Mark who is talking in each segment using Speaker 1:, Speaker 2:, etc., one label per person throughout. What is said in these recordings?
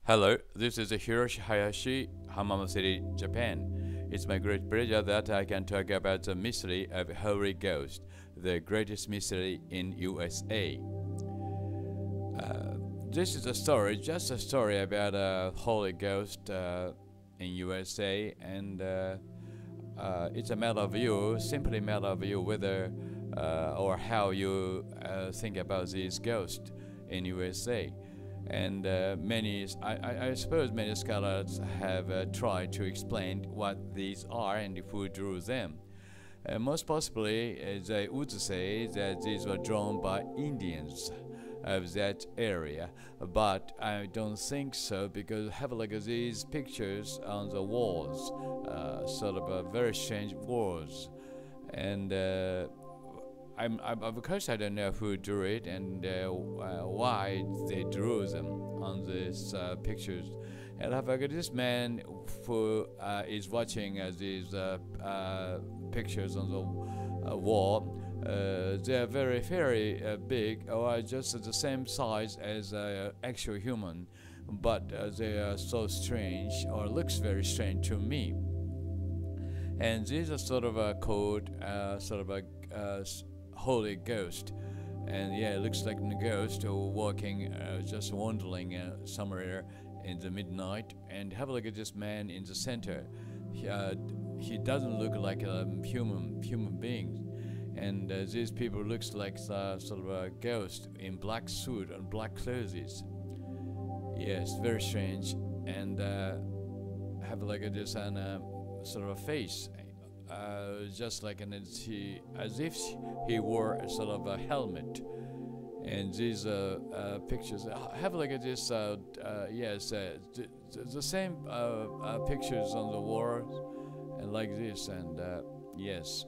Speaker 1: Hello, this is Hiroshi Hayashi, Hamama City, Japan. It's my great pleasure that I can talk about the mystery of Holy Ghost, the greatest mystery in USA. This is a story, just a story about a Holy Ghost in USA, and it's a matter of you, simply matter of you, whether or how you think about this ghost in USA. And I suppose many scholars have tried to explain what these are and who drew them. Most possibly, they would say that these were drawn by Indians of that area, but I don't think so, because have a look at these pictures on the walls, sort of very strange walls, and of course I don't know who drew it and why they drew them on these pictures. And I've got this man who is watching these pictures on the wall. They are very, very big, or just the same size as an actual human, but they are so strange, or looks very strange to me. And these are sort of called sort of a Holy Ghost, and yeah, it looks like a ghost walking, just wandering somewhere in the midnight. And have a look at this man in the center. He doesn't look like a human being, and these people looks like sort of a ghost in black suit and black clothes. Yes, very strange. And have a look at this and sort of a face. Just like as if he wore a sort of a helmet. And these pictures, have a look at this. Yes, the same pictures on the wall, and like this. And yes,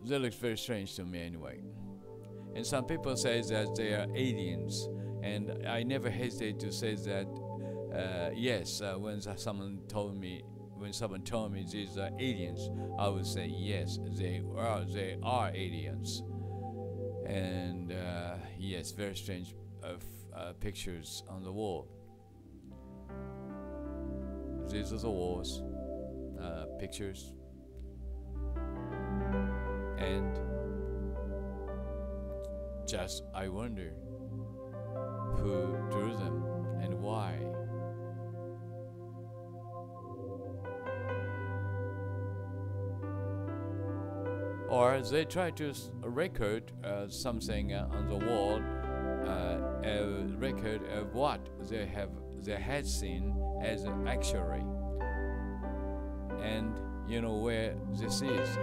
Speaker 1: that looks very strange to me anyway. And some people say that they are aliens, and I never hesitate to say that. Yes, when someone told me these are aliens, I would say yes, they are aliens. And yes, very strange pictures on the wall. These are the walls, pictures, and just I wonder who drew them and why. Or they try to record something on the wall, a record of what they had seen as actually. And you know where this is?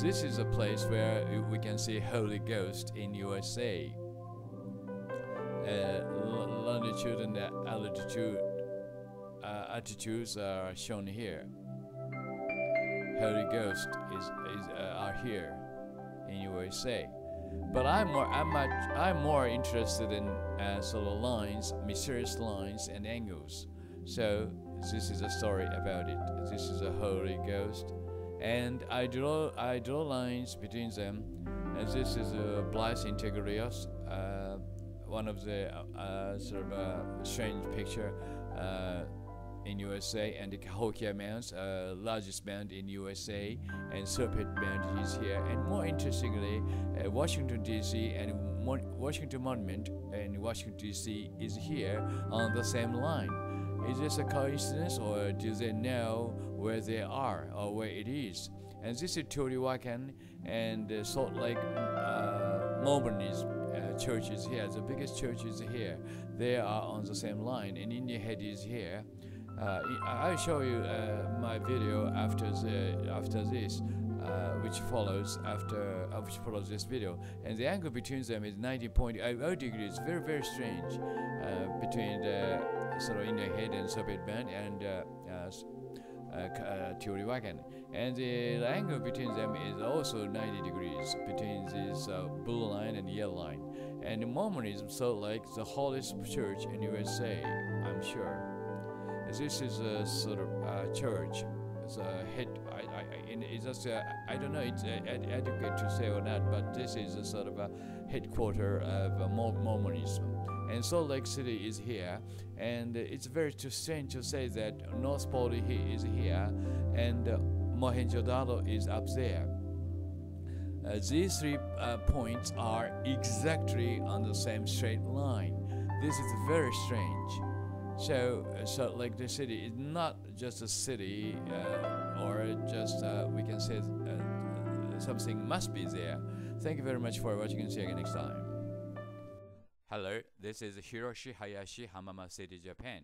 Speaker 1: This is a place where we can see Holy Ghost in USA. Longitude and altitude attitudes are shown here. Holy Ghost are here in USA, but I'm more interested in sort of lines, mysterious lines and angles. So this is a story about it. This is a Holy Ghost, and I draw lines between them. And this is Blythe Integrius, one of the sort of strange picture. In USA, and the Cahokia Mounds, largest mound in USA, and Serpent Mound is here. And more interestingly, Washington D.C. and Washington Monument in Washington D.C. is here on the same line. Is this a coincidence, or do they know where they are or where it is? And this is Teotihuacan and Salt Lake Mormonism. Church is here. The biggest church is here. They are on the same line, and Indian Head is here. I'll show you my video after this, which follows this video, and the angle between them is 90.0 degrees. Very, very strange between the sort of Indian Head and Serpent Band and Teotihuacan, and the angle between them is also 90 degrees between this blue line and yellow line. And Mormonism, so like the holiest church in USA, I'm sure. This is a sort of church. It's a head. I don't know it's adequate to say or not, but this is a sort of a headquarter of Mormonism. and Salt Lake City is here, and it's very strange to say that North Pole is here, and Mohenjo-daro is up there. These 3 points are exactly on the same straight line. This is very strange. So Salt Lake City is not just a city, or just we can say something must be there. Thank you very much for watching, and see you again next time. Hello, this is Hiroshi Hayashi, Hamama City, Japan.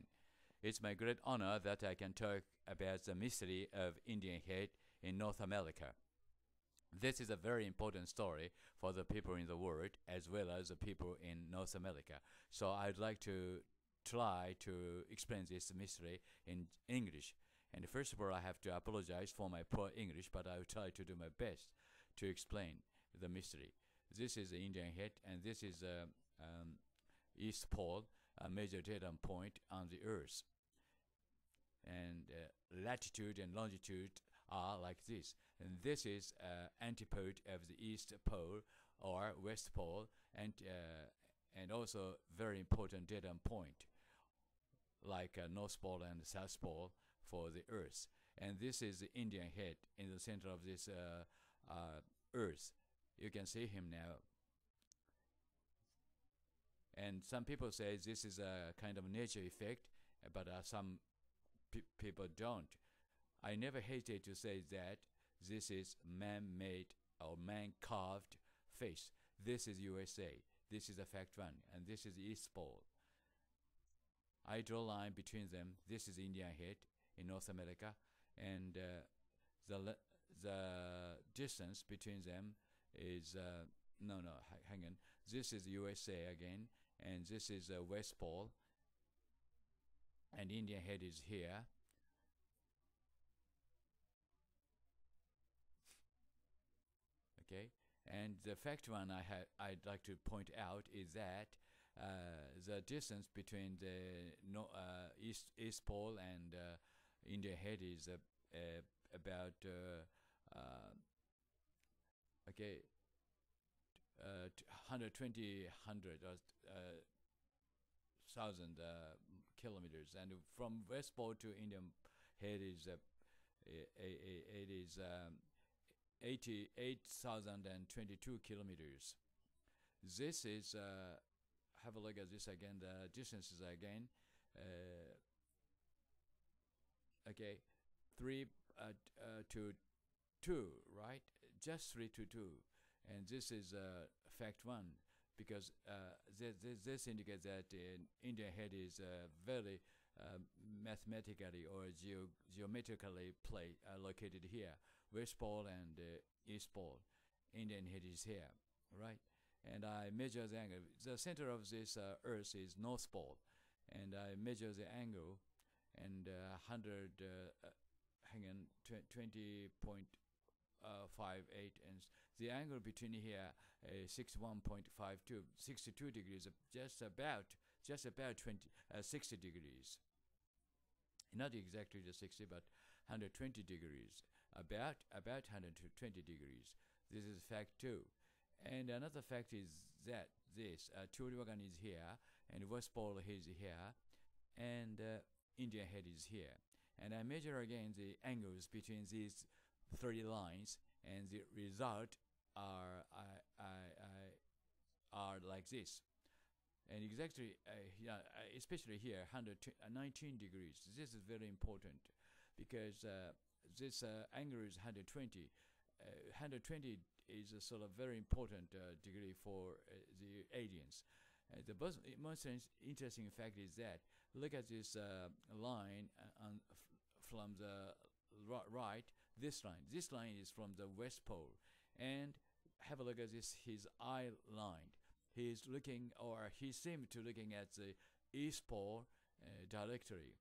Speaker 1: It's my great honor that I can talk about the mystery of Indian head in North America. This is a very important story for the people in the world as well as the people in North America. So I'd like to try to explain this mystery in English. And first of all, I have to apologize for my poor English, but I will try to do my best to explain the mystery. This is the Indian head, and this is the East Pole, a major datum point on the Earth. And latitude and longitude are like this. And this is antipode of the East Pole or West Pole, and also very important datum point, like North Pole and South Pole for the Earth. And this is the Indian head in the center of this Earth. You can see him now. And some people say this is a kind of nature effect, but some people don't. I never hesitate to say that this is man-made or man-carved face. This is USA. This is a fact 1, and this is East Pole. I draw a line between them. This is Indian head in North America, and the distance between them is hang on. This is USA again, and this is West Pole, and Indian head is here. Okay, and the fact 1 I'd like to point out is that the distance between the East Pole and Indian head is about 1,000 kilometers, and from West Pole to Indian head is 88,022 kilometers. This is have a look at this again. The distances again. 3 to 2, right? Just 3 to 2, and this is fact 1, because this indicates that Indian head is very mathematically or geometrically located here. West Pole and East Pole. Indian head is here, right? And I measure the angle. The center of this Earth is North Pole, and I measure the angle, and 20.58, and the angle between here is 62 degrees, just about 60 degrees. Not exactly the 60, but 120 degrees. About 120 degrees. This is fact 2. And another fact is that this Churiwagan is here, and West Pole is here, and Indian head is here. And I measure again the angles between these 3 lines, and the result are like this. And exactly, especially here, 119 degrees. This is very important, because this angle is 120. 120 is a sort of very important degree for the aliens. The most interesting fact is that, look at this line from the right, this line. This line is from the West Pole. And have a look at this, his eye line. He's looking, or he seemed to looking at the East Pole directly.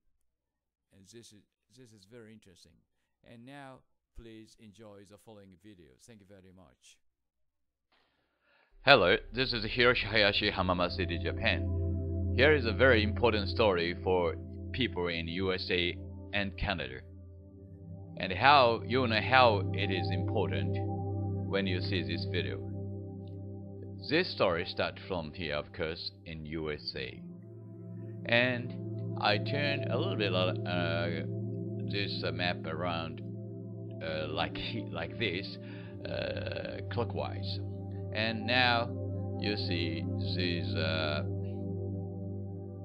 Speaker 1: And this is very interesting. And now, please enjoy the following video. Thank you very much.
Speaker 2: Hello, this is Hiroshi Hayashi, Hamama City, Japan. Here is a very important story for people in USA and Canada. And you'll know how it is important when you see this video. this story starts from here, of course, in USA. And I turn a little bit this map around like this, clockwise. And now you see these.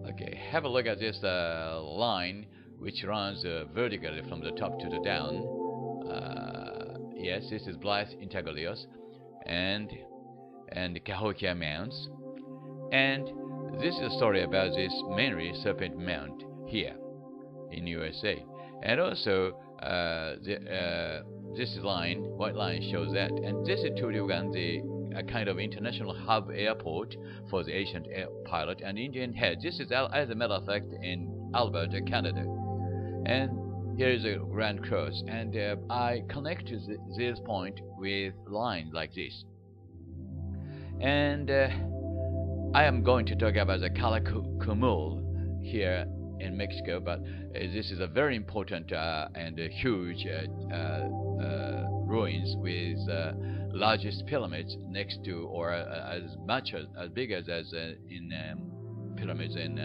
Speaker 2: Okay, have a look at this line which runs vertically from the top to the down. Yes, this is Blythe Intaglios and Cahokia Mounds. And this is a story about this mainly Serpent Mount here in USA. And also this line, white line, shows that. And this is Turiogan, a kind of international hub airport for the Asian pilot and Indian head. This is, as a matter of fact, in Alberta, Canada. And here is a Grand Cross, and I connect this point with lines like this. And I am going to talk about the Calakmul here in Mexico, but this is a very important and huge ruins with largest pyramids next to, or as big as in pyramids in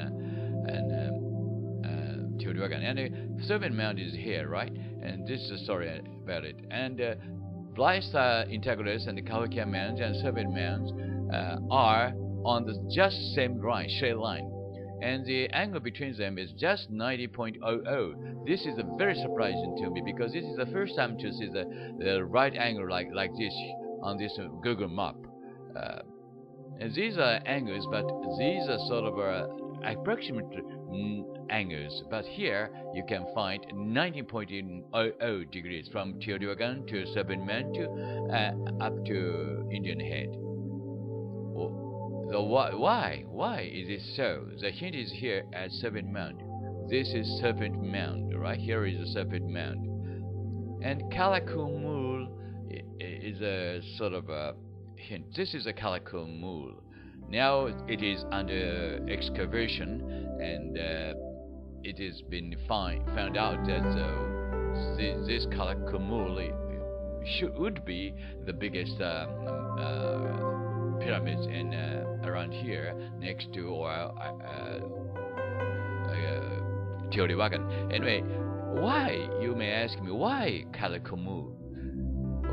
Speaker 2: Teotihuacan. And the Serpent Mound is here, right? And this is a story about it. And Blythe Intaglios and the Cahokia Mounds and Serpent Mounds are on the just same line, straight line. And the angle between them is just 90.00. This is very surprising to me, because this is the first time to see the right angle like this on this Google map. And these are angles, but these are sort of approximate angles. But here you can find 90.00 degrees from Teotihuacan to Serpent Mound to up to Indian Head. So why is it so? The hint is here at Serpent Mound. This is Serpent Mound, right? Here is the Serpent Mound. And Calakmul is a sort of a hint. This is a Calakmul. Now it is under excavation, and it has been found out that this Calakmul would be the biggest pyramids in around here, next to Teotihuacan. Anyway, why, you may ask me, why Calakmul?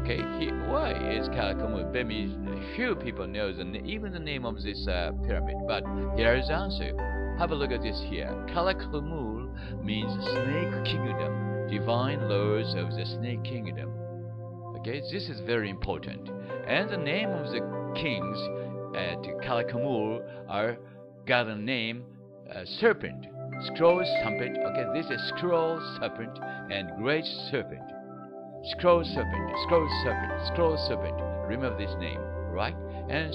Speaker 2: Okay, why is Calakmul? Maybe few people know even the name of this pyramid, but here is the answer. Have a look at this here. Calakmul means snake kingdom, divine laws of the snake kingdom. Okay, this is very important. And the name of the kings at Calakmul got a name, serpent, scroll serpent. Okay, this is scroll serpent and great serpent. Scroll serpent, scroll serpent, scroll serpent. Remember this name, right? And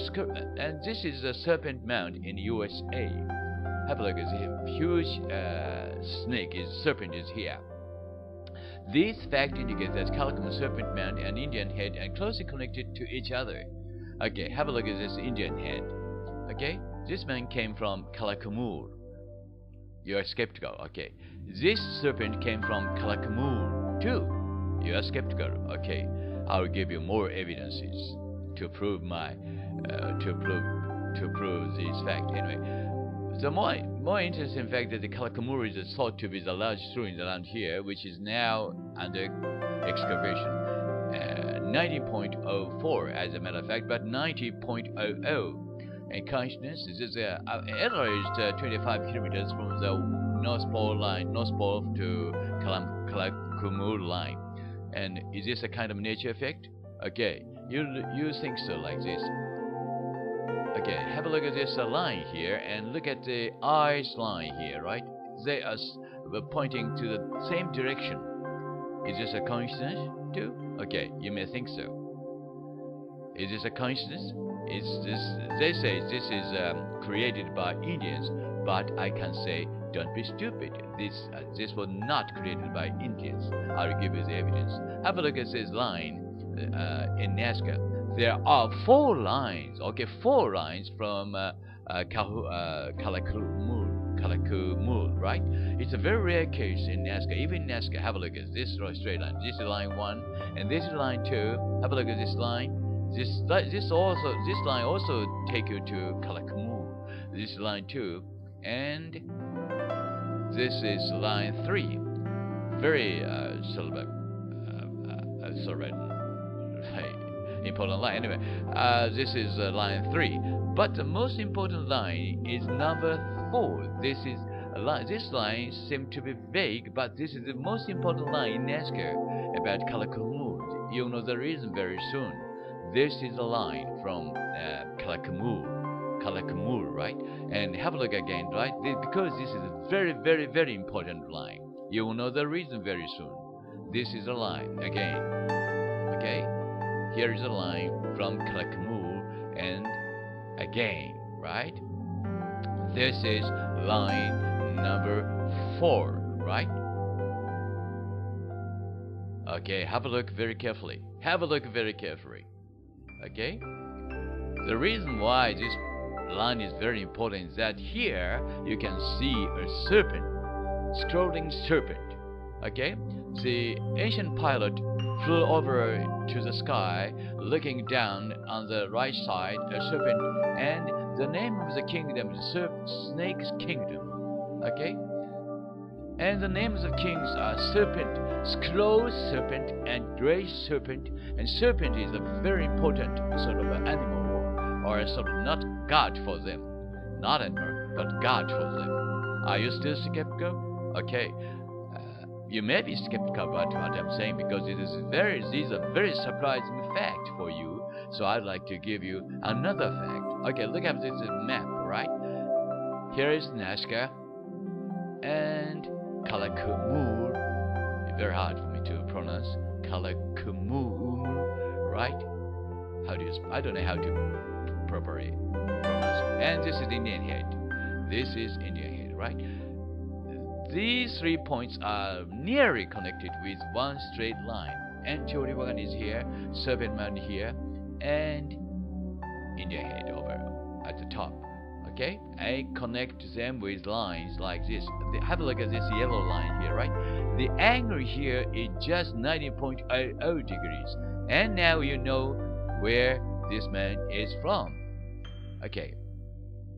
Speaker 2: this is the Serpent Mound in USA. Have a look at the huge serpent is here. This fact indicates that Calakmul, Serpent Mound, and Indian Head are closely connected to each other. Okay, have a look at this Indian Head. Okay, this man came from Calakmul. You are skeptical. Okay, this serpent came from Calakmul too. You are skeptical. Okay, I will give you more evidences to prove my to prove this fact. Anyway, the more interesting fact that the Calakmul is thought to be the largest ruin around here, which is now under excavation. 90.04 as a matter of fact, but 90.00. And consciousness is averaged 25 kilometers from the North Pole to Calakmul line. And is this a kind of nature effect? Okay, you think so, like this. Okay, have a look at this line here, and look at the eyes line here, right? They are pointing to the same direction. Is this a coincidence too? Okay, you may think so. Is this a coincidence? They say this is created by Indians, but I can say, don't be stupid. This was not created by Indians. I will give you the evidence. Have a look at this line in Nazca. There are 4 lines. Okay, 4 lines from Calakmul, right? It's a very rare case in Nazca. Even in Nazca, have a look at this straight line. This is line 1, and this is line 2. Have a look at this line. this line also take you to Kalakumu. This line 2, and this is line 3. Very important line. Anyway, this is line 3. But the most important line is number 4. This line seems to be vague, but this is the most important line in NASCAR about Kalakumu. You'll know the reason very soon. This is a line from Kalakumu, right? And have a look again, right? Because this is a very, very, very important line. You will know the reason very soon. This is a line again. Okay? Here is a line from Kalakumu and again, right? This is line number 4, right? Okay, have a look very carefully. Have a look very carefully. Okay? The reason why this line is very important is that here you can see a serpent, scrolling serpent. Okay? The ancient pilot flew over to the sky, looking down on the right side, a serpent, and the name of the kingdom is Snake's Kingdom. Okay? And the names of kings are serpent, scroll serpent, and gray serpent. And serpent is a very important sort of animal, or a sort of not god for them, not animal, but god for them. Are you still skeptical? Okay. You may be skeptical about what I'm saying because these are very surprising facts for you. So I'd like to give you another fact. Okay, look at this map, right? Here is Nazca and Kalakumu. It's very hard for me to pronounce. Kalakumu, right? How do you? I don't know how to properly pronounce it. And this is Indian head. This is Indian head, right? These 3 points are nearly connected with one straight line. And Teotihuacan is here, Serpent Mountain here, and Indian head over at the top. Okay? I connect them with lines like this. Have a look at this yellow line here, right? The angle here is just 90.00 degrees. And now you know where this man is from. Okay.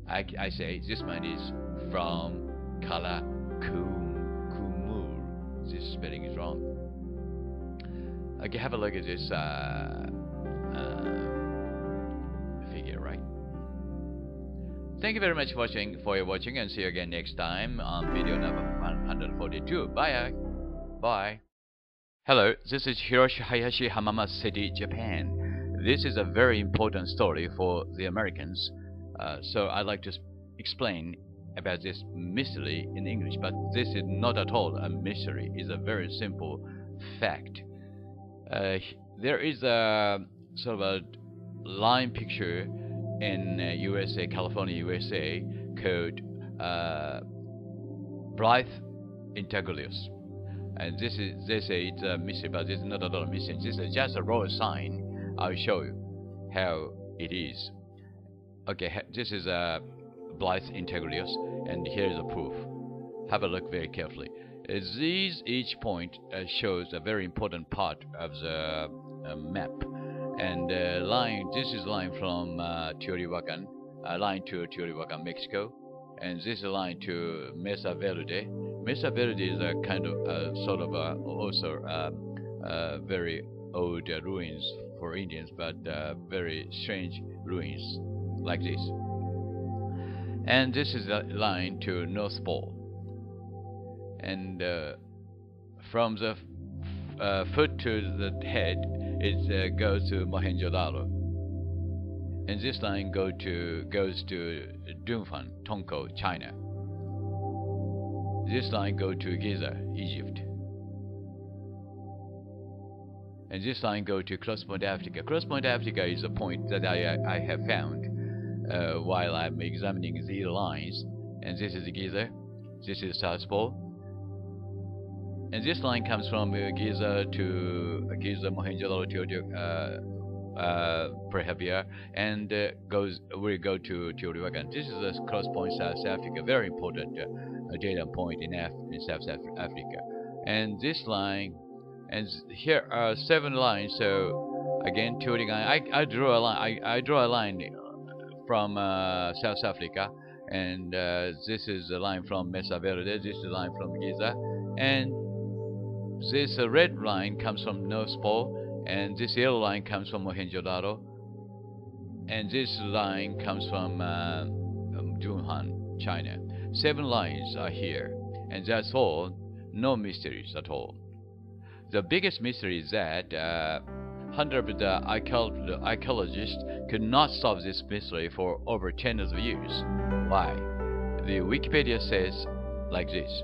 Speaker 2: I say this man is from Kalakumu. This spelling is wrong. Okay, have a look at this figure, right? Thank you very much for your watching, and see you again next time on video number 142. Bye. Bye. Hello, this is Hiroshi Hayashi, Hamama City, Japan. This is a very important story for the Americans. So I'd like to explain about this mystery in English, but this is not at all a mystery. It's a very simple fact. There is a sort of a line picture in USA, California, USA, called Blythe Integralius. And this is, they say it's a mystery, but this is not at all a mystery. This is just a road sign. I'll show you how it is. Okay, this is a Blythe Integralius, and here is the proof. Have a look very carefully. Each point shows a very important part of the map. And this is line from Teotihuacan, line to Teotihuacan, Mexico, and this is a line to Mesa Verde. Mesa Verde is a kind of sort of also very old ruins for Indians, but very strange ruins like this. And this is a line to North Pole. And from the foot to the head, it goes to Mohenjo-daro. And this line goes to Dunfan, Tongko, China. This line goes to Giza, Egypt. And this line goes to Cross Point, Africa. Cross Point, Africa is a point that I have found while I'm examining these lines. And this is Giza. This is South Pole. And this line comes from Giza to Giza, Mohenjo-daro, Prehavia, and will go to Teotihuacan. This is a cross point South Africa, very important data point in South Africa. And this line, and here are 7 lines, so again, tilting. I draw a line. I draw a line from South Africa, and this is a line from Mesa Verde. This is a line from Giza, and this red line comes from North Pole, and this yellow line comes from Mohenjo-daro, and this line comes from Zhunan, China. 7 lines are here, and that's all. No mysteries at all. The biggest mystery is that 100 of the archaeologists could not solve this mystery for over 10 years. Why? The Wikipedia says like this.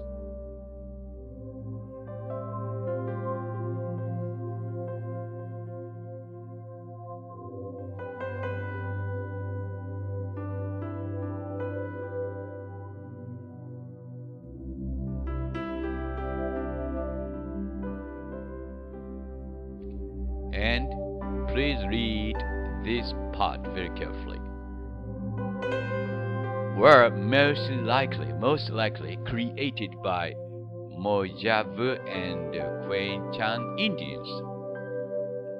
Speaker 2: And please read this part very carefully. Were most likely created by Mojave and Quechan Indians.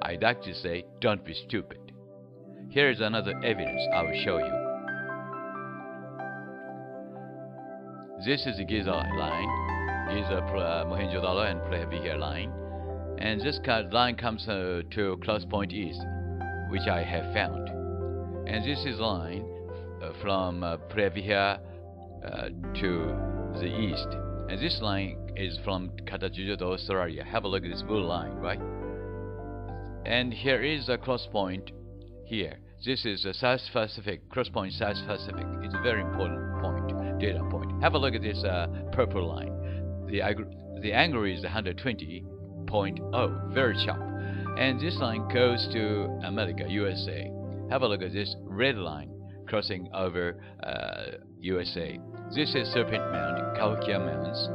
Speaker 2: I'd like to say, don't be stupid. Here is another evidence I will show you. This is the Giza line, Giza Mohenjo-daro and Prehavihar line. And this line comes to close point east, which I have found. And this is line from Prehavihar to the east. And this line is from Katajujo to Australia. Have a look at this blue line, right? And here is a cross point here. This is a South Pacific, cross point South Pacific. It's a very important point, data point. Have a look at this purple line. The angle is 120.0, very sharp. And this line goes to America, USA. Have a look at this red line crossing over USA. This is Serpent Mound, Cahokia Mountains,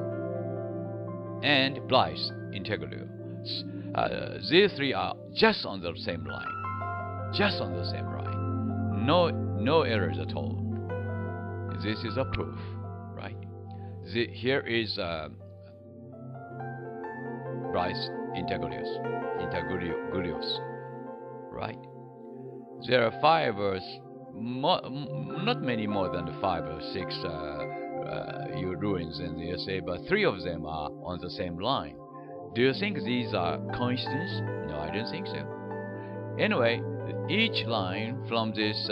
Speaker 2: and Blythe Integral. These 3 are just on the same line. Just on the same line. No errors at all. This is a proof, right? Here is Blythe Integralius, right? There are 5 or not many more than 5 or 6 ruins in the USA, but 3 of them are on the same line. Do you think these are coincidence? No, I don't think so. Anyway, each line from this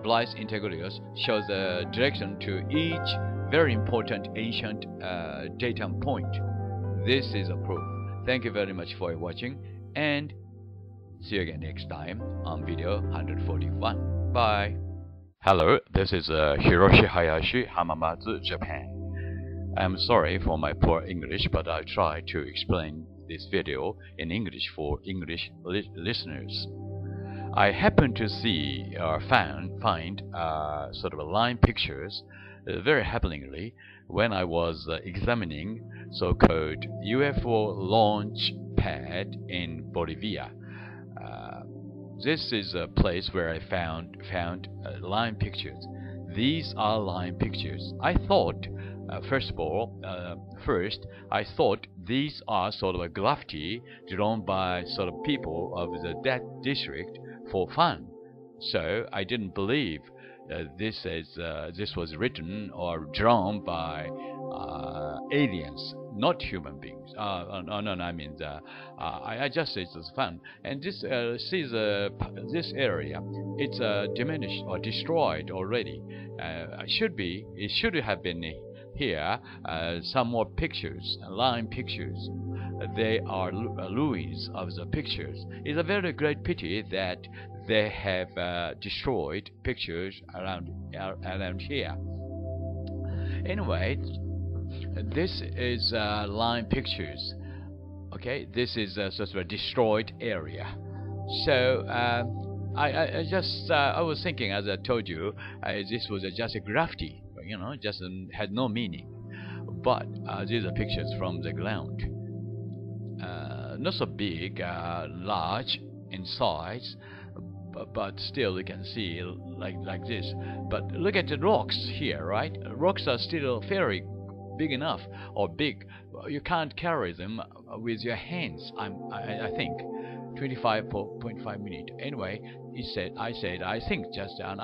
Speaker 2: Blythe Integralius shows the direction to each very important ancient datum point. This is a proof. Thank you very much for watching, and see you again next time on video 141. Bye. Hello, this is Hiroshi Hayashi, Hamamatsu, Japan. I'm sorry for my poor English, but I'll try to explain this video in English for English listeners. I happened to see or find sort of line pictures very happeningly when I was examining so-called UFO launch pad in Bolivia. This is a place where I found line pictures. These are line pictures. I thought, first I thought these are sort of a graffiti drawn by sort of people of that district for fun. So I didn't believe this was written or drawn by aliens, not human beings. I mean, I just said it was fun. And this this area, it's diminished or destroyed already. It should have been here. Some more pictures, line pictures. They are ruins of the pictures. It's a very great pity that they have destroyed pictures around here. Anyway, this is line pictures. Okay, this is sort of a destroyed area. So I was thinking, as I told you, this was just a graffiti, just had no meaning. But these are pictures from the ground. Not so big, large in size, but still you can see like this. But look at the rocks here, right? Rocks are still very big enough, or big. You can't carry them with your hands, I think. 25.5 minutes. Anyway, I said, I think just, and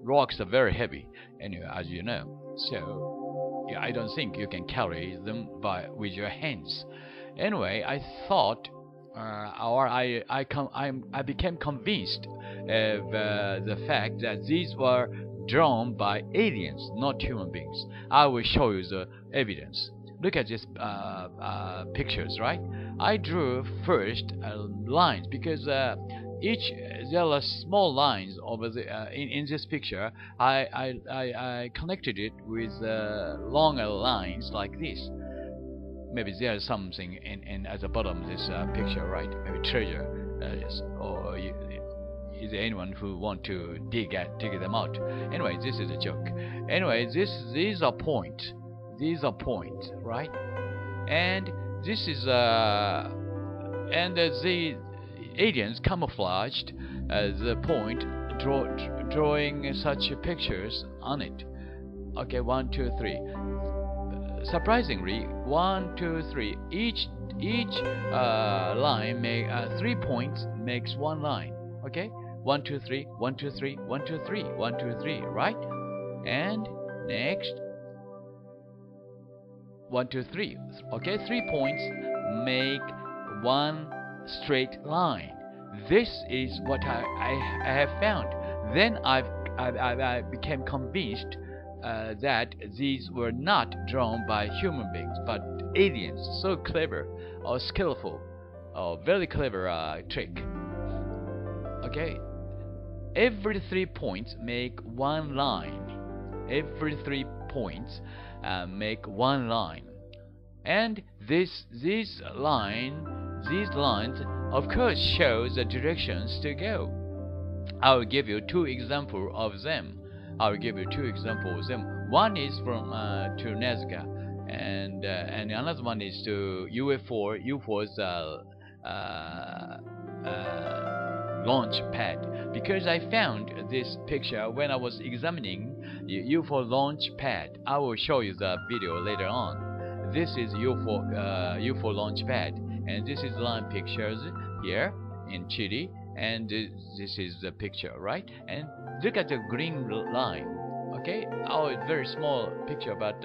Speaker 2: rocks are very heavy, anyway, as you know. So, yeah, I don't think you can carry them with your hands. Anyway, I thought, I became convinced of the fact that these were drawn by aliens, not human beings. I will show you the evidence. Look at these pictures, right? I drew first lines because there are small lines over in this picture. I connected it with longer lines like this. Maybe there's something in at the bottom of this picture, right? Maybe treasure, or is there anyone who want to dig them out? Anyway, this is a joke. Anyway, these are points. These are points, right? And this is and the aliens camouflaged the point, drawing such pictures on it. Okay, 1, 2, 3. Surprisingly, 1, 2, 3. Each line 3 points makes one line. Okay, 1, 2, 3, 1, 2, 3, 1, 2, 3, 1, 2, 3, right? And next, 1, 2, 3. Okay, 3 points make one straight line. This is what I have found. Then I became convinced that these were not drawn by human beings but aliens. So clever or skillful or very clever trick. Okay, every 3 points make one line. Every 3 points make one line, and these lines of course show the directions to go. I will give you 2 examples of them. One is from to Nazca, and another one is to UFO's launch pad, because I found this picture when I was examining UFO launch pad. I will show you the video later on. This is UFO launch pad, and this is line pictures here in Chile, and this is the picture, right? And look at the green line. Okay, it's very small picture, but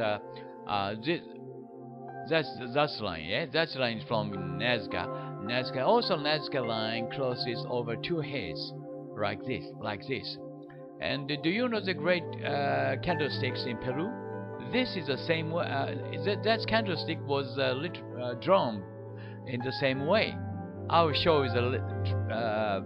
Speaker 2: that's line. Yeah, that line is from Nazca. Also Nazca line crosses over 2 heads, like this. And do you know the great candlesticks in Peru? This is the same way. That candlestick was drawn in the same way. I will show you the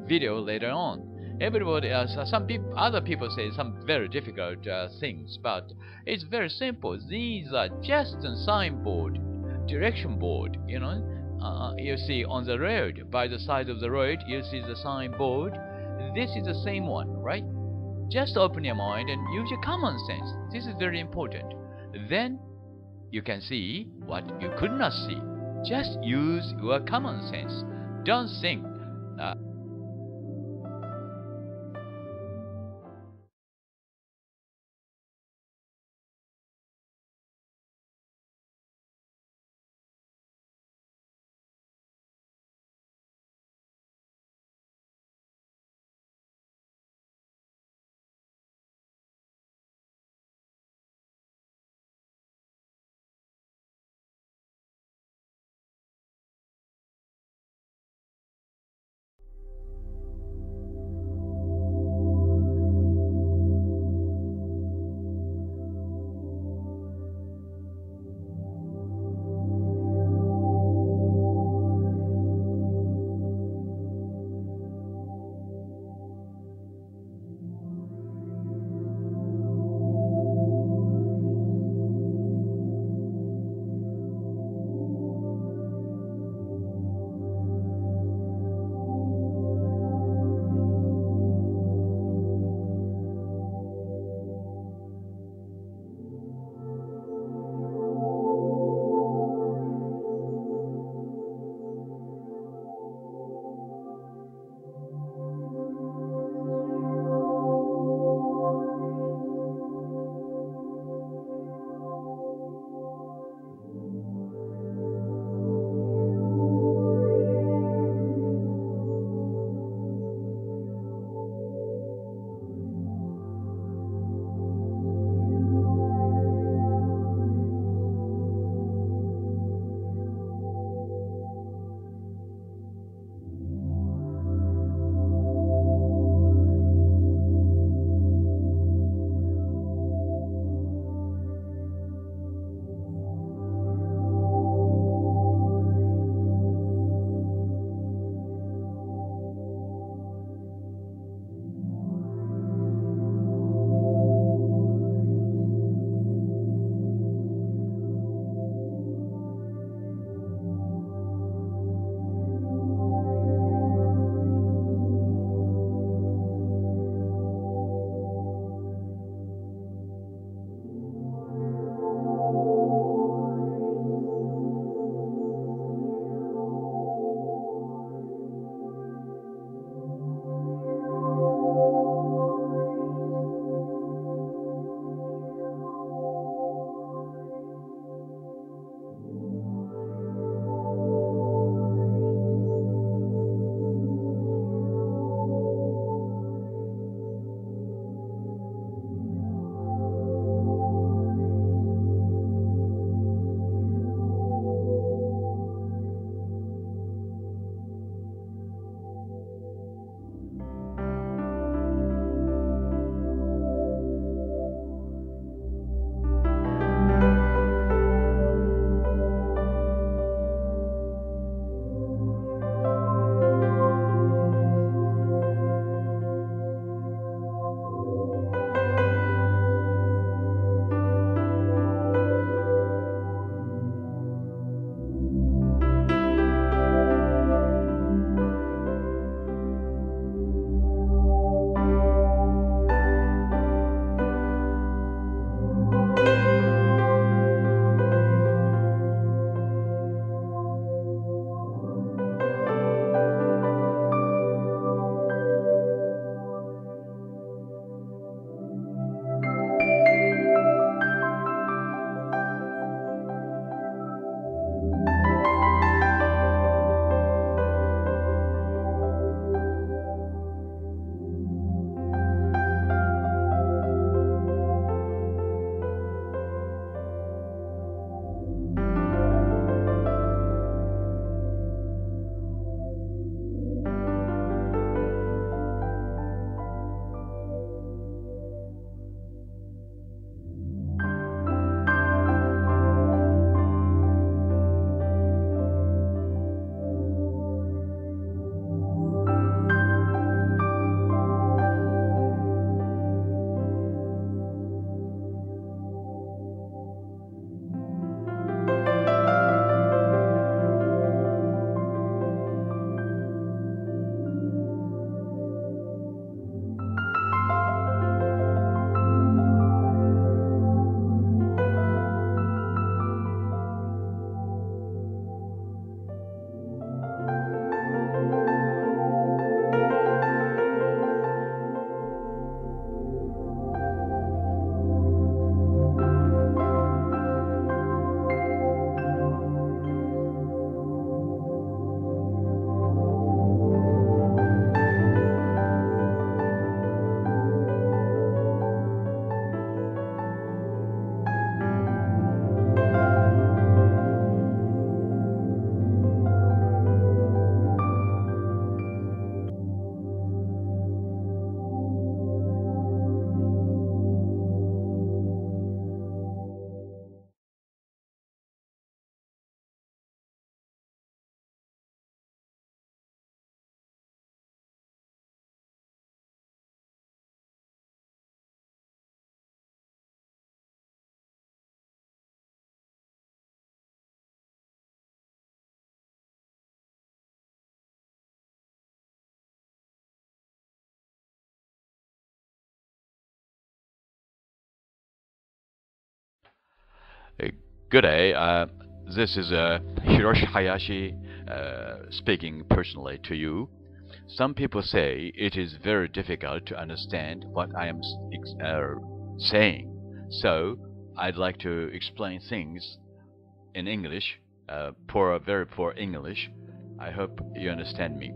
Speaker 2: video later on. Everybody, other people say some very difficult things, but it's very simple. These are just a signboard, direction board. You know, you see on the road, by the side of the road, you see the signboard. This is the same one, right? Just open your mind and use your common sense. This is very important. Then you can see what you could not see. Just use your common sense. Don't think. Good day. This is Hiroshi Hayashi speaking personally to you. Some people say it is very difficult to understand what I am saying. So I'd like to explain things in English, very poor English. I hope you understand me.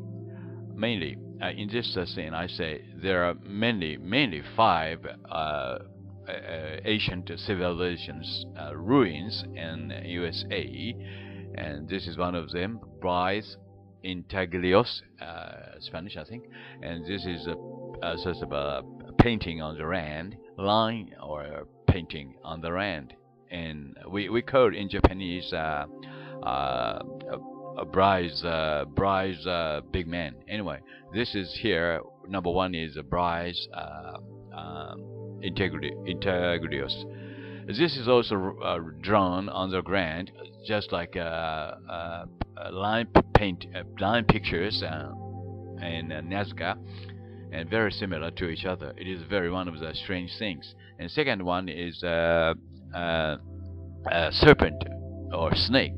Speaker 2: Mainly, in this scene, I say there are mainly 5 ancient civilizations ruins in USA, and this is one of them, Bryce Intaglios, Spanish I think, and this is a sort of a painting on the land, line or painting on the land, and we call in Japanese Bryce big man. Anyway, this is here, number 1 is Bryce Integrios. This is also drawn on the ground, just like line pictures in Nazca, and very similar to each other. It is one of the strange things. And second one is serpent or snake.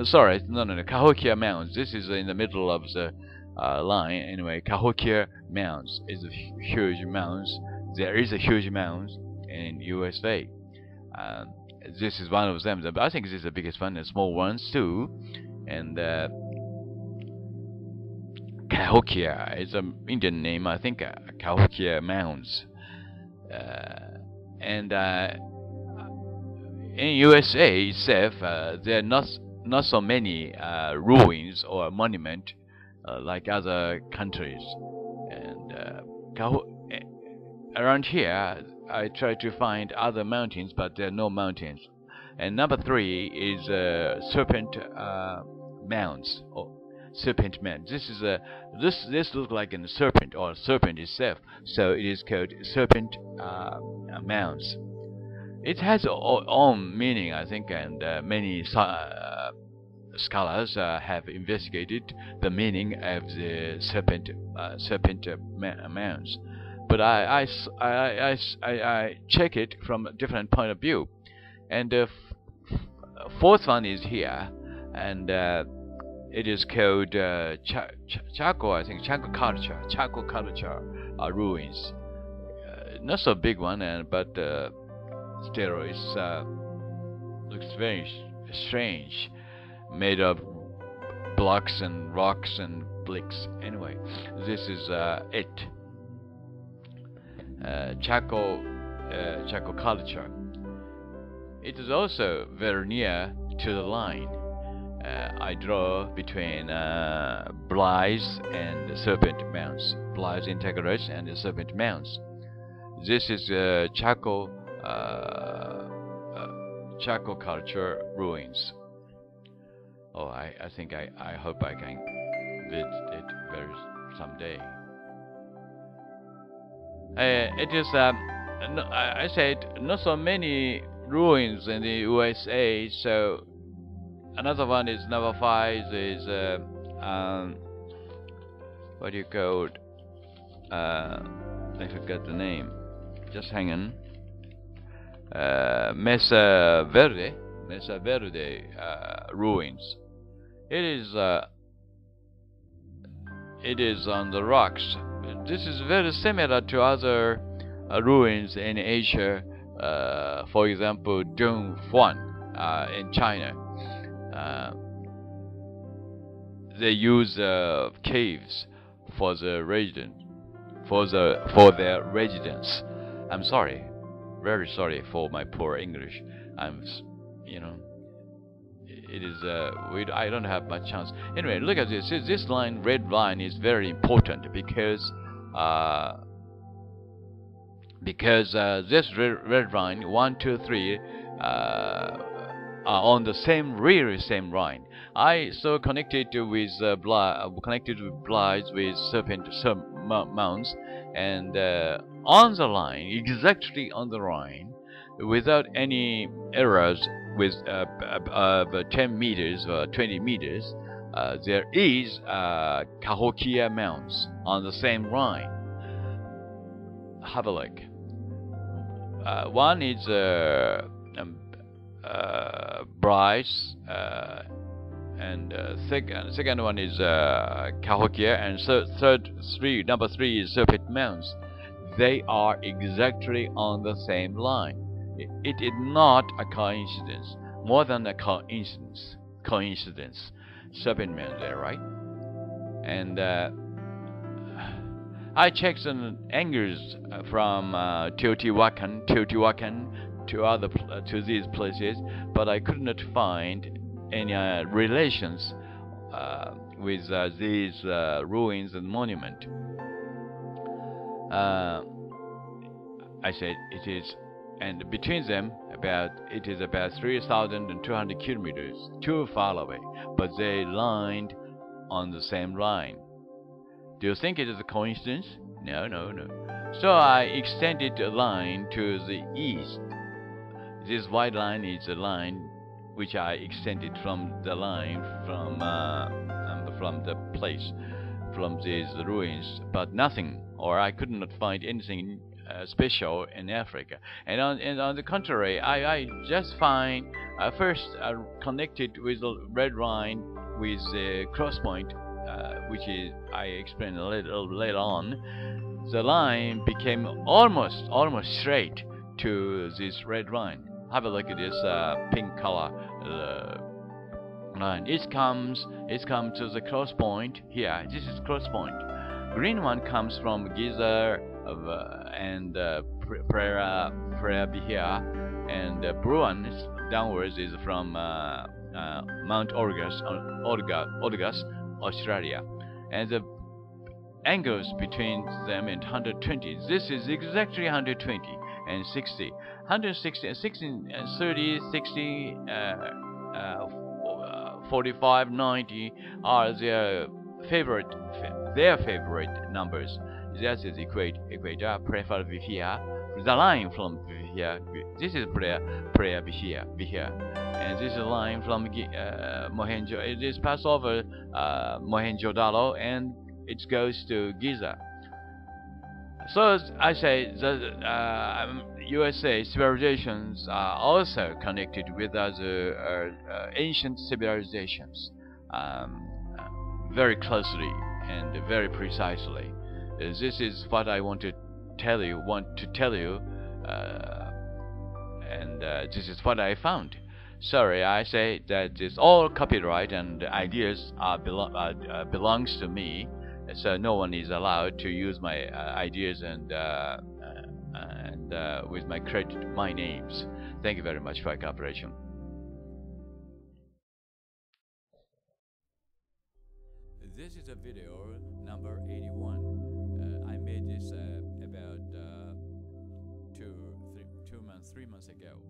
Speaker 2: Sorry, no, Cahokia Mounds. This is in the middle of the line. Anyway, Cahokia Mounds is a huge mounds. There is a huge mound in USA. This is one of them. I think this is the biggest one, and small ones too. And Cahokia is an Indian name, I think. Cahokia Mounds. And in USA itself, there are not so many ruins or monument like other countries. And around here, I try to find other mountains, but there are no mountains. And number 3 is serpent mounds, or serpent mounds. This is this looks like a serpent or serpent itself, so it is called serpent mounds. It has its own meaning, I think, and many scholars have investigated the meaning of the serpent mounds. But I check it from a different point of view. And the 4th one is here, and it is called Chaco, I think, Chaco culture ruins. Not so big one, but still it looks very strange, made of blocks and rocks and bricks. Anyway, this is it. Chaco culture. It is also very near to the line I draw between Blythe and the Serpent Mounds. Blythe Integration and the Serpent Mounds. This is Chaco culture ruins. Oh, I think I hope I can visit it someday. It is I said not so many ruins in the USA, so another one is number 5 is what do you call it? I forgot the name. Just hang on. Mesa Verde ruins. It is on the rocks. This is very similar to other ruins in Asia. For example, Donghuan in China. They use caves for their residence. I'm sorry, very sorry for my poor English. It is I don't have much chance. Anyway, look at this. This line, red line, is very important because this red line 1, 2, 3 are on the really same line. I so connected with Blythe with Serpent Mounds, and on the line, exactly on the line, without any errors, with 10 meters or 20 meters, there is Cahokia Mounds on the same line. Have a look. One is bright, and second one is Cahokia, and number three is Serpent Mounds. They are exactly on the same line. It is not a coincidence, more than a coincidence. Serpent Mounds there, right? And I checked some angles from Teotihuacan to these places, but I could not find any relations with these ruins and monument. I said it is, and between them it is about 3,200 kilometers, too far away, but they lined on the same line. Do you think it is a coincidence? No. So I extended the line to the east. This white line is a line which I extended from the line from the place, from these ruins, but nothing, or I could not find anything special in Africa. And on the contrary, I just find first connected with the red line with the cross point, which is I explained a little later on. The line became almost straight to this red line. Have a look at this pink color line. It comes to the cross point here. This is cross point. Green one comes from Giza and Praia Bihia, and blue one downwards is from Mount Orgus, Australia, and the angles between them and 120. This is exactly 120 and 60. 160 and 16 and 30, 60, 45, 90 are their favorite numbers. That is equator, prefer here. The line from here, this is Praia Bihia, and this is a line from Mohenjo. It is passed over Mohenjo-daro, and it goes to Giza. So I say the USA civilizations are also connected with other ancient civilizations very closely and very precisely. This is what I want to tell you, and this is what I found. Sorry, I say that it's all copyright and ideas belongs to me, so no one is allowed to use my ideas and with my credit, my names. Thank you very much for your cooperation.
Speaker 1: This is a video number 81. I made this about 3 months ago,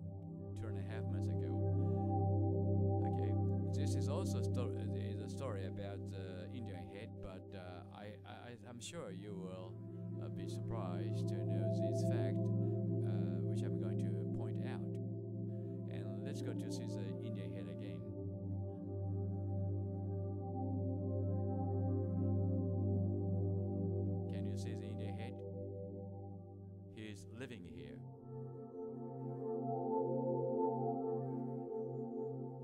Speaker 1: 2.5 months ago. Okay, this is also a story about the Indian head, but I'm sure you will be surprised to know this fact, which I'm going to point out. And let's go to see the Indian head again. Can you see the Indian head? He is living here.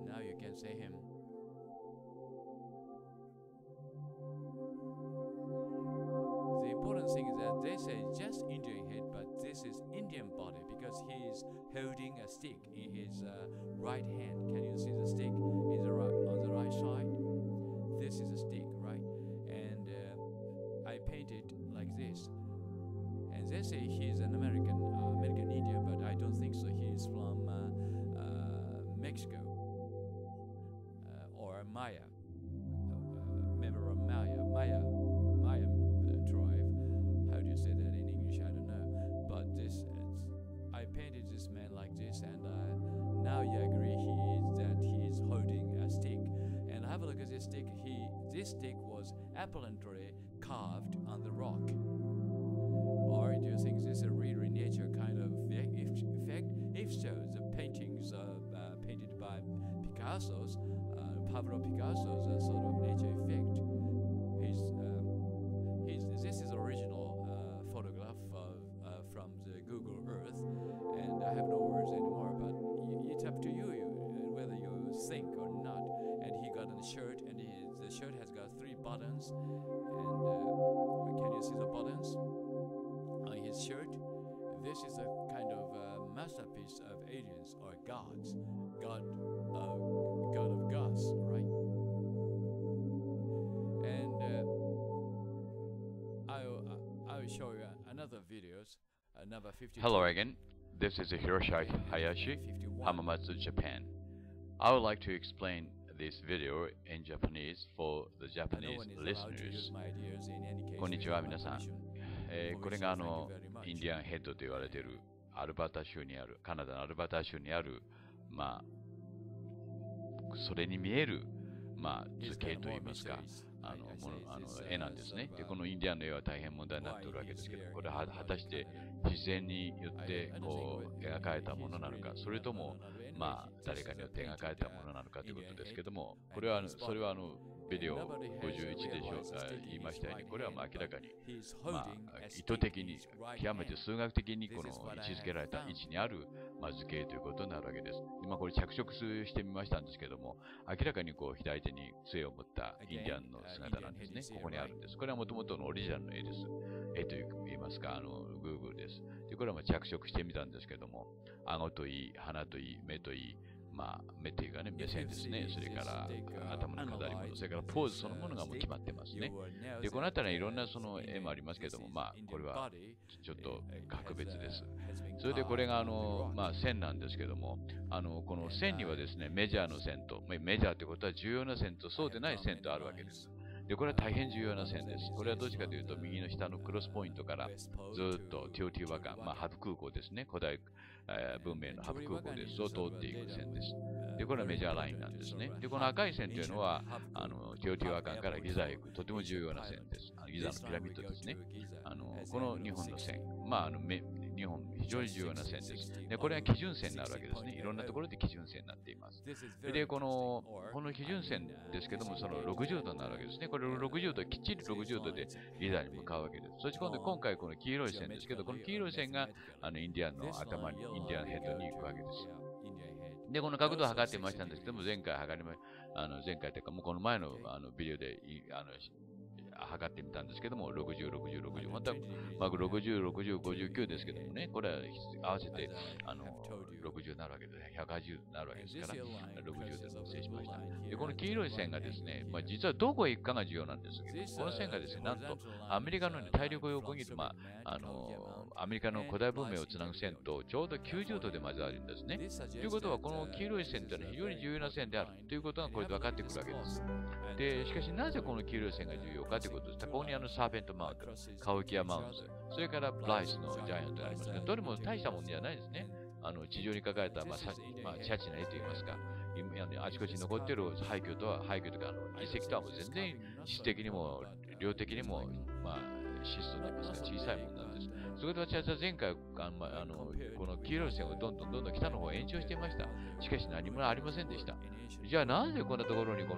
Speaker 1: Now you can see him. The important thing is that they say just Indian head, but this is Indian body because he is holding a stick in his right hand. Can you see the stick on the right side? This is a stick, right? And I painted like this. And they say he is an American Indian, but I don't think so. He is from Mexico or Maya, member of Maya tribe. How do you say that in English? I don't know. But I painted this man like this, and now you agree that he is holding a stick. And have a look at this stick. This stick was apparently carved on the rock. Or do you think this is a really nature kind of effect? If so, the paintings painted by Pablo Picasso's a sort of nature effect. This is original photograph from the Google Earth, and I have no words anymore. But it's up to you. buttons. And can you see the buttons on his shirt? This is a kind of masterpiece of aliens or gods. God of gods, right? And I will show you another videos, another 50.
Speaker 2: Hello again. This is Hiroshi Hayashi, Hamamatsu, Japan. I would like to explain this video in Japanese for the Japanese listeners. こんにちは、皆さん。これがインディアンヘッドと言われているアルバータ州にある、カナダのアルバータ州にある、それに見える、図形といいますか、絵なんですね。で、このインディアンの絵は大変問題になっているわけですけど、これは果たして自然によって描かれたものなのか、それとも、誰かによって描かれたものなのかということですけども、それはビデオ51で言いましたように、これは明らかに、意図的に、極めて数学的に位置づけられた位置にある、図形ということになるわけです。今これ着色してみましたんですけども、明らかに左手に杖を持ったインディアンの姿なんですね。ここにあるんです。これはもともとのオリジナルの絵です。絵と言いますか、Google です。で、これは着色してみたんですけども、顎といい、鼻といい、目といい、目っていうかね、目線ですね。それから頭の飾り物、それからポーズそのものがもう決まってますね。で、この辺りはいろんなその絵もありますけども、これはちょっと格別です。それでこれが線なんですけども、この線にはですね、メジャーの線と、メジャーということは重要な線とそうでない線とあるわけです。で、これは大変重要な線です。これはどっちかというと、右の下のクロスポイントからずっとティオティワカン、ハブ空港ですね。古代文明のハブ空港です。を通っていく線です。で、これはメジャーラインなんですね。で、この赤い線というのは、ティオティワカンからギザへ行く、とても重要な線です。ギザのピラミッドですね。この日本の線。日本、非常に重要な線です。で、これは基準線になるわけですね。いろんなところで基準線になっています。で、この基準線ですけども、その60度になるわけですね。これ60度、きっちり60度でギザに向かうわけです。そして今回この黄色い線ですけど、この黄色い線がインディアンの頭に、インディアンヘッドに行くわけです。で、この角度を測ってみましたんですけども、前回というか、もうこの前のビデオで測ってみたんですけども、60、60、60、また、60、60、59ですけどもね、これは合わせて、60になるわけで、180になるわけですから、60で設定しました。で、この黄色い線がですね、実はどこへ行くかが重要なんですけど、この線がですね、なんと、アメリカの大陸を横切る、アメリカの古代文明をつなぐ線と、ちょうど90度で交わるんですね。ということは、この黄色い線というのは非常に重要な線であるということがこれで分かってくるわけです。で、しかしなぜこの黄色い線が重要かということです。ここにサーペントマウント、カウキアマウント、それからブライスのジャイアントがありますが、どれも大したものじゃないですね。地上に描かれた、チャチな絵といいますか、あちこちに残っている廃墟というか、遺跡とはもう全然質的にも、量的にも、質素といいますか、小さいものなんです。そこで私は前回、この黄色い線をどんどん北の方へ延長していました。しかし何もありませんでした。じゃあなぜこんなところになんて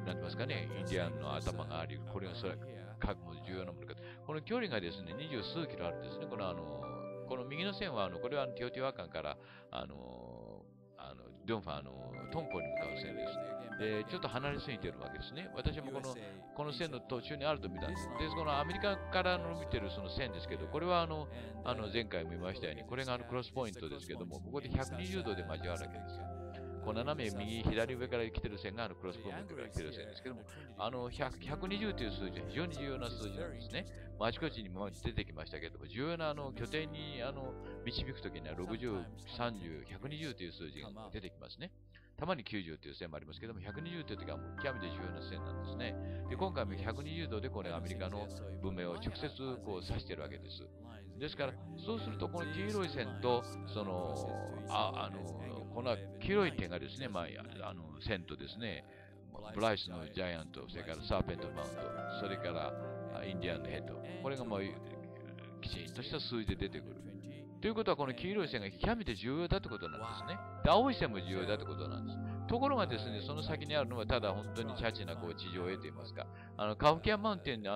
Speaker 2: 言いますかね、インディアンの頭があり、これがそれ各も重要なものか。この距離がですね、20数キロあるんですね。この右の線は、これはティオティワカンから、ドンファトンポに向かう線です。で、ちょっと離れすぎているわけですね。私もこの線の途中にあると見たんです。で、このアメリカから見てるその線ですけど、これは前回見ましたように、これがクロスポイントですけども、ここで120度で交わるわけですよ。この斜め右、左上から来てる線がクロスポイントから来てる線ですけども、120という数字は非常に重要な数字なんですね。あちこちにも出てきましたけども、重要な拠点に導くときには60、30、120という数字が出てきますね。たまに90という線もありますけども、120というときはもう極めて重要な線なんですね。で、今回も120度でこれアメリカの文明を直接指しているわけです。ですから、そうするとこの黄色い線と、この黄色い点がですね、線とですね、ブライスのジャイアント、それからサーペントマウント、それからインディアンのヘッド、これがきちんとした数字で出てくる。ということは、この黄色い線が極めて重要だということなんですね。で、青い線も重要だということなんです。ところがですね、その先にあるのは、ただ本当にチャチな地上絵といいますか、カウキアマウンテンで、マ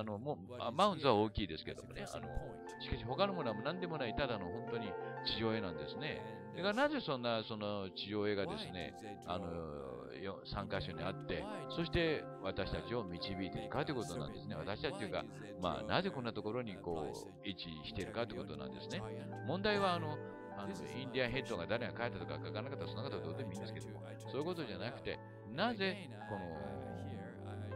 Speaker 2: ウンズは大きいですけどもね、しかし他のものは何でもない、ただの本当に地上絵なんですね。だからなぜそんなその地上絵がですね、3カ所にあって、そして私たちを導いているかということなんですね。私たちというか、なぜこんなところにこう位置しているかということなんですね。問題はインディアンヘッドが誰が書いたとか書かなかったらそんなことはどうでもいいんですけども、そういうことじゃなくて、なぜ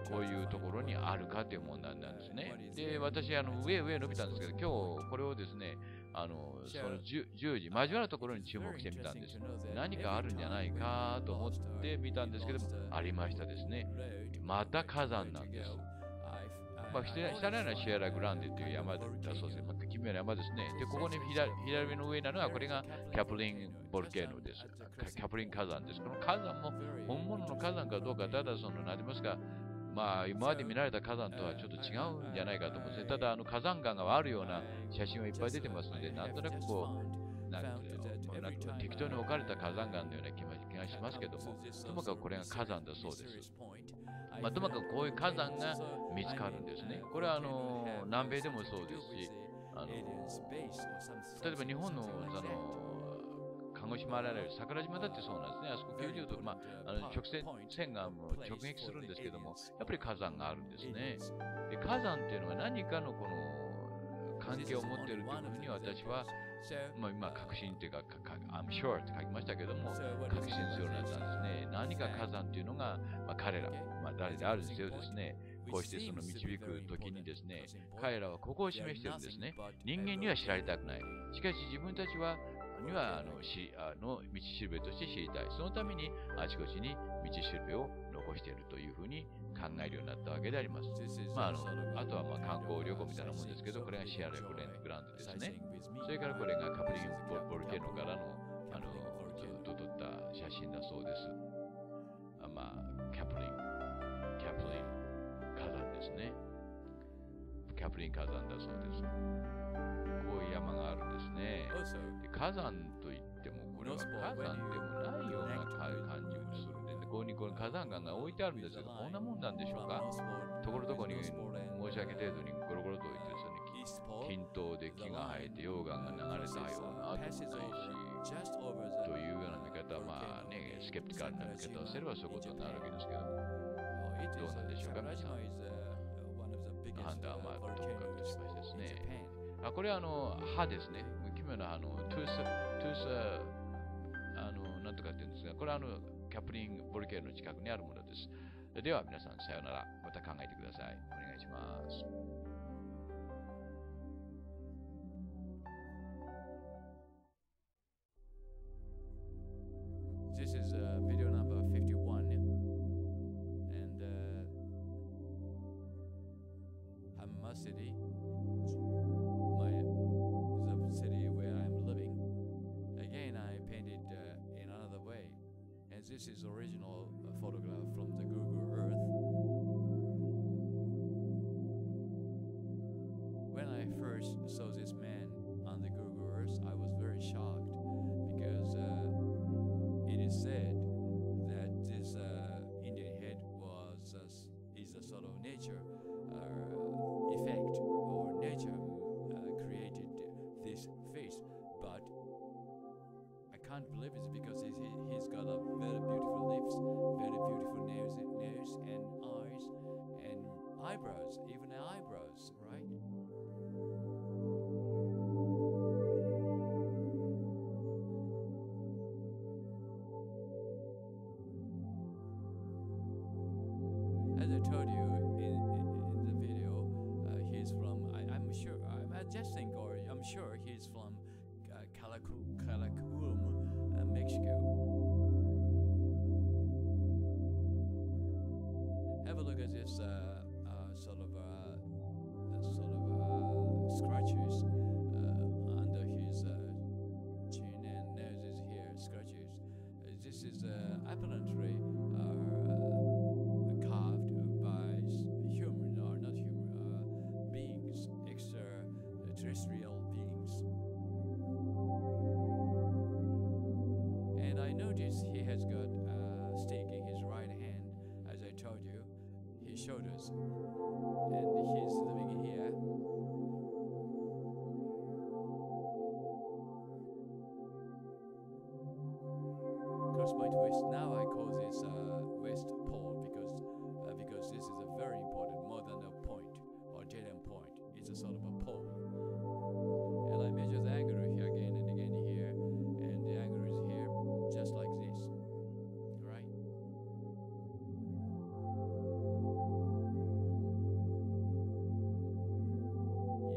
Speaker 2: こういうところにあるかという問題なんですね。で、私、上伸びたんですけど、今日これをですね、その10時、交わるところに注目してみたんです。何かあるんじゃないかと思ってみたんですけども、ありましたですね。また火山なんです。下のようなシエラグランデという山だそうです。また奇妙な山ですね。で、ここに左上の上なのは、これがキャプリンボルケーノです。キャプリン火山です。この火山も本物の火山かどうか、ただ何て言いますか、今まで見られた火山とはちょっと違うんじゃないかと思うんですね。ただ、火山岩があるような写真はいっぱい出てますので、なんとなく適当に置かれた火山岩のような気がしますけども、ともかくこれが火山だそうです。ともかくこういう火山が見つかるんですね。これは南米でもそうですし、例えば日本の鹿児島あられる桜島だってそうなんですね。あそこ90度、直線が直撃するんですけども、やっぱり火山があるんですね。で、火山っていうのは何かのこの関係を持っているというふうに私は、今確信というか、I'm sure って書きましたけども、確信するようになったんですね。何か火山というのが、彼ら、誰であるにせよですね、こうしてその導くときにですね、彼らはここを示しているんですね。人間には知られたくない。しかし自分たちは、道しるべとして知りたい。そのためにあちこちに道しるべを残しているというふうに考えるようになったわけであります。あとは観光旅行みたいなもんですけど、これがシアラグランドですね。それからこれがカプリンボルケーノからのずっと撮った写真だそうです。キャプリン火山ですね。キャプリン火山だそうです。こういう山があるんですね。で、火山といっても、これは火山でもないような感じもするんで、ここにこの火山岩が置いてあるんですけど、こんなもんなんでしょうか。ところどころに申し訳程度にゴロゴロと置いてですね、均等で木が生えて溶岩が流れたような跡もないし、というような見方はスケプティカルな見方をすればそういうことになるわけですけども、どうなんでしょうか、皆さん。判断はともかくとしましてですね。これは歯ですね。奇妙なトゥース、なんとかって言うんですが、これはキャプリンボルケーノの近くにあるものです。では皆さん、さようなら。また考えてください。お願いします。
Speaker 1: This is video number 51, and Hamma City, the city where I'm living. Again, I painted in another way, and this is original photograph from the Google Earth. When I first saw this man on the Google Earth, I was very shocked because it is said that this Indian head is a sort of nature effect, or nature created this face. But I can't believe it because he's got a very beautiful lips, very beautiful nose and eyes and eyebrows, even eyebrows, right? As I told you in the video, he's from, I'm sure, I just think, or I'm sure he's from Calacum, Mexico. Have a look at this sort of scratches under his chin and noses here, scratches. This is apparently carved by human, or not human, beings, extraterrestrial beings. And I noticed he has got a stick in his right hand, as I told you, his shoulders, and he's living here. sort of a pole. And I measure the angle here again and again here, and the angle is here, just like this. Right?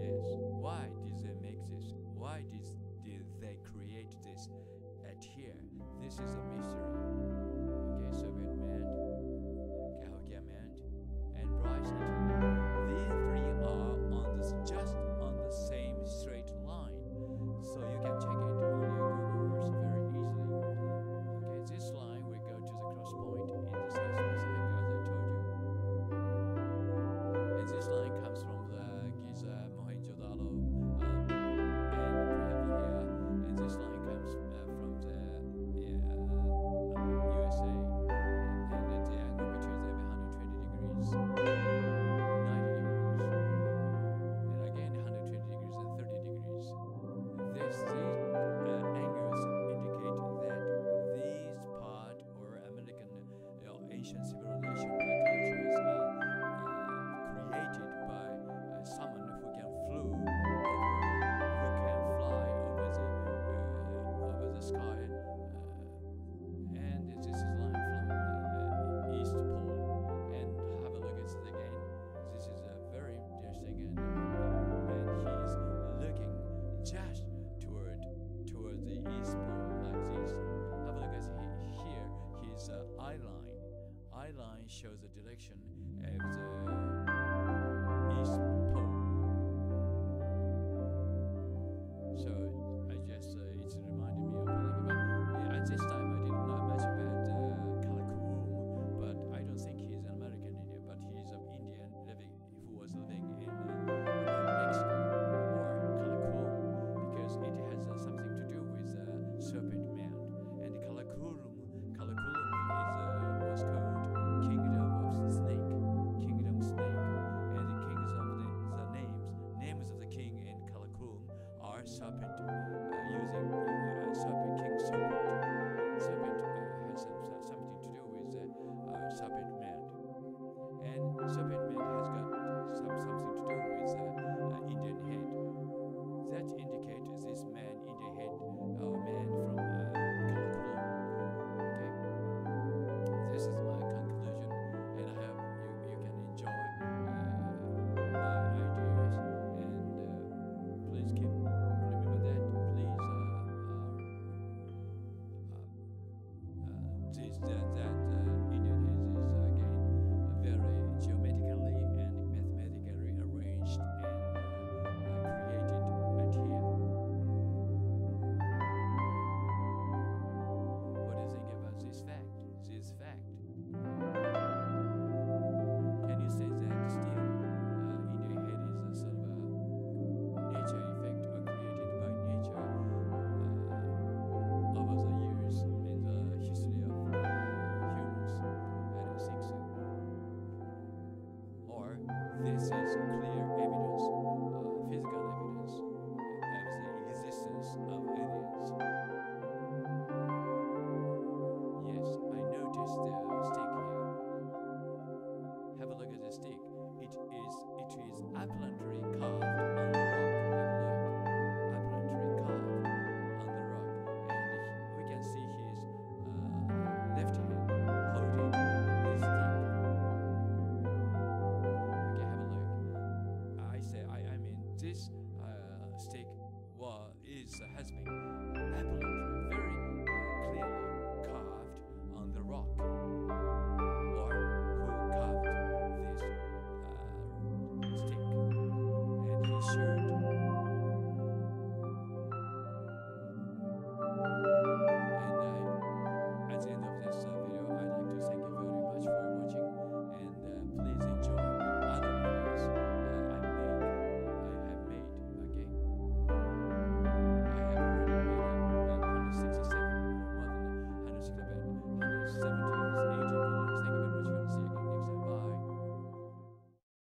Speaker 1: Yes. Why did they make this? Why did they create this at here? This is a mystery. Okay, Soviet man, Cahokia man, and Bryce Anthony. These three are just on the same straight line. So you can check it on your Google Earth very easily. Okay, this line will go to the cross point in the South Pacific, as I told you. And this line comes from the Giza, Mohenjo-daro, and Prehavia, and this line comes from the USA, and the angle between them 120 degrees, 90 degrees, and again 120 degrees and 30 degrees. These angles indicate that these part or American ancient civilization cultures are created by someone who can fly over the sky, and this is line from East Pole. And have a look at it again. This is very interesting, and he's looking just toward the East Pole like this. Have a look at here. His eye line shows the direction of the East Pole. So I just it's reminded me of something. But at this time I didn't know much about Karakorum, but I don't think he's an American Indian, but he's an Indian who was living in Mexico or Karakorum, because it has something to do with serpent man. And Karakorum was called Kingdom Snake, and the kings of the names of the king in Karakorum are serpent, using serpent, king serpent. Serpent has something to do with serpent man, and serpent man has got something to do with Indian head. That indicates this man Indian head, man from Karakorum. Okay, this is my conclusion, and I hope you can enjoy my ideas, and please remember that. Please that Indian head is again very geometrically and mathematically arranged and created at here. What do you think about this fact? Can you say that still Indian head is a sort of a nature effect or created by nature over the years in the history of humans? I don't think so. Or this is clear evidence